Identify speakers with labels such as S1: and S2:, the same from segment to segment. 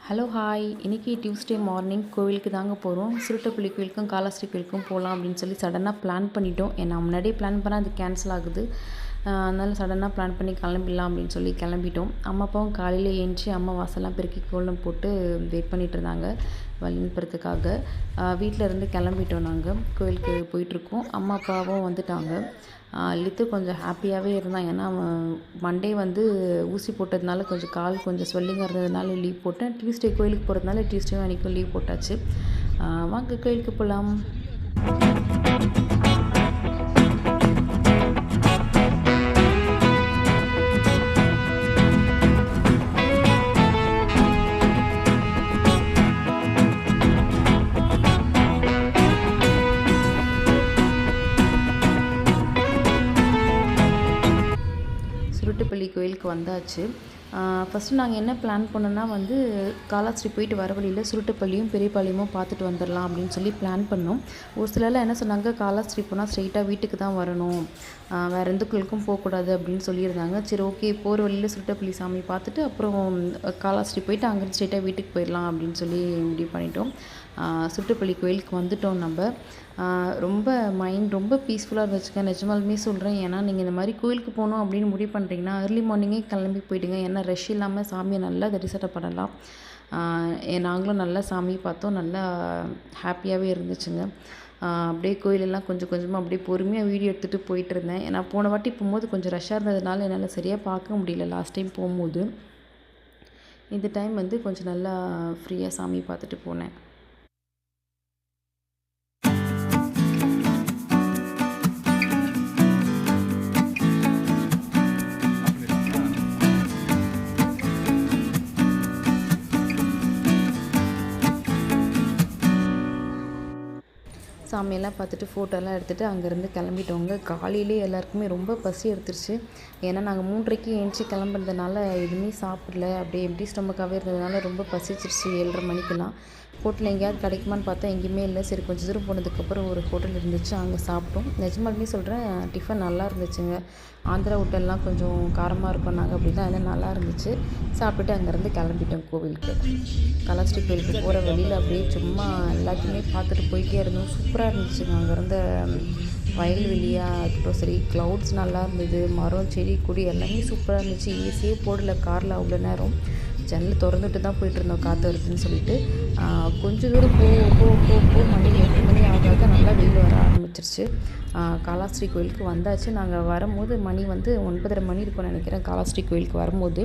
S1: Hello hi. இன்றைக்கி Tuesday morning கோவிலுக்கு தாங்க போகிறோம். சுருட்டப்பள்ளி கோவிலுக்கும் காலாஸ்திரி கோவிலுக்கும் போகலாம் அப்படின்னு சொல்லி சடனாக பிளான் பண்ணிட்டோம். ஏன்னா முன்னாடியே பிளான் பண்ணால் அது கேன்சல் ஆகுது. அதனால் சடனாக பிளான் பண்ணி கிளம்பிடலாம் அப்படின்னு சொல்லி கிளம்பிட்டோம். அம்மா அப்பாவும் காலையில் ஏஞ்சி அம்மா வாசல்லாம் பெருக்கி கோலம் போட்டு வெயிட் பண்ணிகிட்டு இருந்தாங்க வழிபடுறதுக்காக. வீட்டில் இருந்து கிளம்பிட்டோம். நாங்கள் கோவிலுக்கு போயிட்டுருக்கோம். அம்மா அப்பாவும் வந்துட்டாங்க. லித்து கொஞ்சம் ஹாப்பியாகவே இருந்தான். ஏன்னா அவன் மண்டே வந்து ஊசி போட்டதுனால கொஞ்சம் கால் கொஞ்சம் ஸ்வெல்லிங்காக இருந்ததுனால லீவ் போட்டேன். டியூஸ்டே கோயிலுக்கு போகிறதுனால டியூஸ்டேவும் அன்றைக்கும் லீவ் போட்டாச்சு. வாங்க கோயிலுக்கு போகலாம். சுருட்டுப்பள்ளி கோயிலுக்கு வந்தாச்சு. ஃபஸ்ட்டு நாங்கள் என்ன பிளான் பண்ணோன்னா வந்து காலாஸ்திரி போயிட்டு வர வழியில் சுருட்டுப்பள்ளியும் பெரியபாளையமும் பார்த்துட்டு வந்துடலாம் அப்படின்னு சொல்லி பிளான் பண்ணோம். ஒரு சிலர்லாம் என்ன சொன்னாங்க, காலாஸ்திரி போனால் ஸ்ட்ரெயிட்டாக வீட்டுக்கு தான் வரணும், வேறு எந்த கோயிலுக்கும் போகக்கூடாது அப்படின்னு சொல்லியிருந்தாங்க. சரி ஓகே, போகிற வழியில் சுருட்டுப்பள்ளி சாமி பார்த்துட்டு அப்புறம் காலாஸ்திரி போயிட்டு அங்கேருந்து ஸ்ட்ரெயிட்டாக வீட்டுக்கு போயிடலாம் அப்படின்னு சொல்லி முடிவு பண்ணிட்டோம். சுருட்டுப்பள்ளி கோயிலுக்கு வந்துட்டோம். நம்ம ரொம்ப மைண்ட் ரொம்ப பீஸ்ஃபுல்லாக இருந்துச்சுங்க, நிஜமாலுமே சொல்கிறேன். ஏன்னா நீங்கள் இந்த மாதிரி கோயிலுக்கு போகணும் அப்படின்னு முடிவு பண்ணுறீங்கன்னா ஏர்லி மார்னிங்கே கிளம்பி போயிடுங்க. ஏன்னா ரஷ் இல்லாமல் சாமியை நல்லா தரிசனம் பண்ணலாம். நாங்களும் நல்லா சாமி பார்த்தோம். நல்லா ஹாப்பியாகவே இருந்துச்சுங்க. அப்படியே கோயிலெல்லாம் கொஞ்சம் கொஞ்சமாக அப்படியே பொறுமையாக வீடியோ எடுத்துகிட்டு போயிட்டு இருந்தேன். ஏன்னா போன வாட்டி போகும்போது கொஞ்சம் ரஷ்ஷாக இருந்ததுனால என்னால் சரியாக பார்க்க முடியல லாஸ்ட் டைம் போகும்போது. இந்த டைம் வந்து கொஞ்சம் நல்லா ஃப்ரீயாக சாமி பார்த்துட்டு போனேன். சாமியெல்லாம் பார்த்துட்டு ஃபோட்டோலாம் எடுத்துகிட்டு அங்கேருந்து கிளம்பிட்டோங்க. காலையிலே எல்லாருக்குமே ரொம்ப பசி எடுத்துருச்சு. ஏன்னா நாங்கள் 3:30க்கு ஏஞ்சி கிளம்புறதுனால எதுவுமே சாப்பிடல. அப்படியே எம்டி ஸ்டொமக்காகவே இருந்ததுனால ரொம்ப பசிச்சிருச்சு. 7:30 மணிக்கெல்லாம் ஹோட்டல் எங்கேயாவது கிடைக்குமான்னு பார்த்தா எங்கேயுமே இல்லை. சரி கொஞ்சம் தூரம் போனதுக்கப்புறம் ஒரு ஹோட்டல் இருந்துச்சு, அங்கே சாப்பிட்டோம். நிஜமாலுமே சொல்கிறேன், டிஃபன் நல்லா இருந்துச்சுங்க. ஆந்திரா ஹோட்டல்லாம் கொஞ்சம் காரமாக இருக்கும் நாங்கள் அப்படி தான், எல்லாம் நல்லா இருந்துச்சு. சாப்பிட்டுட்டு அங்கேருந்து கிளம்பிட்டோம் கோவிலுக்கு. காலாஸ்திரி கோவிலுக்கு போகிற வழியில் அப்படியே சும்மா எல்லாத்தையுமே பார்த்துட்டு போயிட்டே இருந்தோம். சூப்பராக இருந்துச்சுங்க. அங்கே இருந்த வயல்வெளியாக இருக்கட்டும் சரி, க்ளவுட்ஸ் நல்லா இருந்தது, மரம் செடி கொடி எல்லாமே சூப்பராக இருந்துச்சு. ஏசியே போடல காரில் அவ்வளோ நேரம், ஜன்னல் திறந்துட்டு தான் போயிட்டுருந்தோம் காற்று வருதுன்னு சொல்லிட்டு. கொஞ்சம் தூரம் போ மணி 8 மணி ஆக நல்லா வெயில் வர ஆரம்பிச்சிருச்சு. காலாஸ்திரி கோயிலுக்கு வந்தாச்சு. நாங்கள் வரும்போது மணி வந்து 9:30 மணி இருக்கும்னு நினைக்கிறேன். காலாஸ்திரி கோயிலுக்கு வரும்போது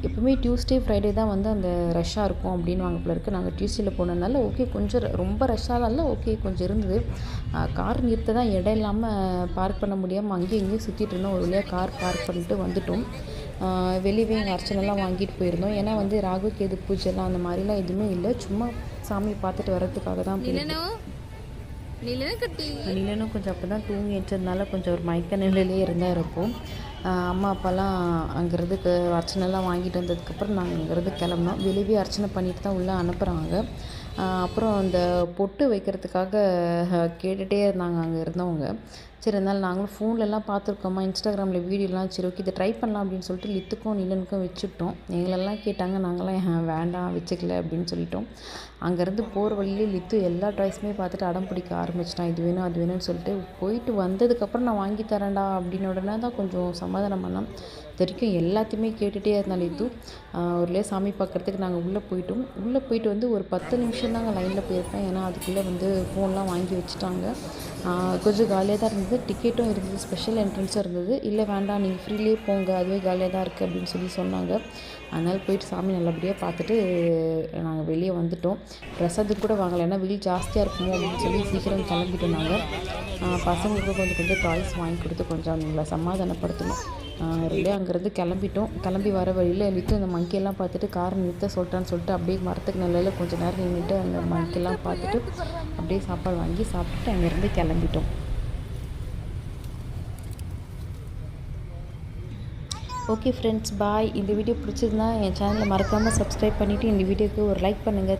S1: எப்பவுமே டியூஸ்டே ஃப்ரைடே தான் வந்து அந்த ரஷ்ஷாக இருக்கும் அப்படின்னு வாங்க போல இருக்குது. நாங்கள் டியூஸ்டேயில் போனதுனால ஓகே, கொஞ்சம் ரொம்ப ரஷ்ஷாக இல்லை, ஓகே கொஞ்சம் இருந்தது. கார் நிறுத்த தான் இடம் இல்லாமல் பார்க் பண்ண முடியாமல் அங்கேயும் இங்கேயும் சுற்றிட்டு இருந்தோம். ஒரு வழியாக கார் பார்க் பண்ணிட்டு வந்துட்டோம். வெளியவே எங்கள் அர்ச்சனைலாம் வாங்கிட்டு போயிருந்தோம். ஏன்னா வந்து ராகு கேது பூஜைலாம் அந்த மாதிரிலாம் எதுவுமே இல்லை, சும்மா சாமி பார்த்துட்டு வர்றதுக்காக தான் போயிருந்தோம். நிலனும் கொஞ்சம் அப்போ தான் தூங்கி வச்சதுனால கொஞ்சம் ஒரு மயக்க நிலையிலே இருந்தால் இருப்போம். அம்மா அப்பாலாம் அங்கேருந்து அர்ச்சனைலாம் வாங்கிட்டு வந்ததுக்கப்புறம் நாங்கள் அங்கேருந்து கிளம்புனோம். வெளியே அர்ச்சனை பண்ணிட்டு தான் உள்ளே அனுப்புகிறாங்க. அப்புறம் அந்த பொட்டு வைக்கிறதுக்காக கேட்டுகிட்டே இருந்தாங்க அங்கே இருந்தவங்க. சரி இருந்தாலும் நாங்களும் ஃபோன்லலாம் பார்த்துருக்கோமா, இன்ஸ்டாகிராமில் வீடியோலாம், சரி ஓகே இதை ட்ரை பண்ணலாம் அப்படின்னு சொல்லிட்டு லித்துக்கும் நிலனுக்கும் வச்சுக்கிட்டோம். எங்களெல்லாம் கேட்டாங்க, நாங்களாம் வேண்டாம் வச்சுக்கல அப்படின்னு சொல்லிட்டோம். அங்கேருந்து போகிற வழியிலே லித்து எல்லா ட்ராய்ஸுமே பார்த்துட்டு அடம் பிடிக்க ஆரம்பிச்சிட்டான். இது வேணும் அது வேணும்னு சொல்லிட்டு. போயிட்டு வந்ததுக்கப்புறம் நான் வாங்கி தரேன்டா அப்படின்னு உடனே தான் கொஞ்சம் சமாதானம் பண்ணோம். இது வரைக்கும் எல்லாத்தையுமே கேட்டுகிட்டே இருந்தாலும் லித்து. ஒருலே சாமி பார்க்குறதுக்கு நாங்கள் உள்ளே போயிட்டோம். உள்ளே போயிட்டு வந்து ஒரு 10 நிமிஷம் தாங்க லைனில் போயிருப்பேன். ஏன்னா அதுக்குள்ளே வந்து ஃபோன்லாம் வாங்கி வச்சுட்டாங்க. கொஞ்சம் காலியாக தான் இருந்தது. டிக்கெட்டும் இருந்தது, ஸ்பெஷல் என்ட்ரன்ஸும் இருந்தது. இல்லை வேண்டாம் நீங்கள் ஃப்ரீலேயே போங்க, அதுவே காலியாக தான் இருக்குது அப்படின்னு சொல்லி சொன்னாங்க. அதனால் போயிட்டு சாமி நல்லபடியாக பார்த்துட்டு நாங்கள் வெளியே வந்துட்டோம். பிரசாதம் கூட வாங்கலை, ஏன்னா வெயில் ஜாஸ்தியாக இருக்குமோ அப்படின்னு சொல்லி சீக்கிரம் கிளம்பிட்டோம். நாங்கள் பசங்களுக்கு கொஞ்சம் டாய்ஸ் வாங்கி கொடுத்து கொஞ்சம் அவங்கள சமாதானப்படுத்தணும். ரெண்டே அங்கேருந்து கிளம்பிட்டோம். கிளம்பி வர வழியில் லித்து அந்த மங்கியெல்லாம் பார்த்துட்டு காரை நிறுத்த சொல்லிட்டான்னு சொல்லிட்டு அப்படியே மரத்துக்கு நிலையில் கொஞ்சம் நேரம் நின்றுட்டு அந்த மங்கியெல்லாம் பார்த்துட்டு அப்படியே சாப்பாடு வாங்கி சாப்பிட்டுட்டு அங்கேருந்து கிளம்பிட்டோம். ஓகே ஃப்ரெண்ட்ஸ், பாய். இந்த வீடியோ பிடிச்சிருந்தா என் சேனலை மறக்காமல் சப்ஸ்கிரைப் பண்ணிவிட்டு இந்த வீடியோக்கு ஒரு லைக் பண்ணுங்கள்.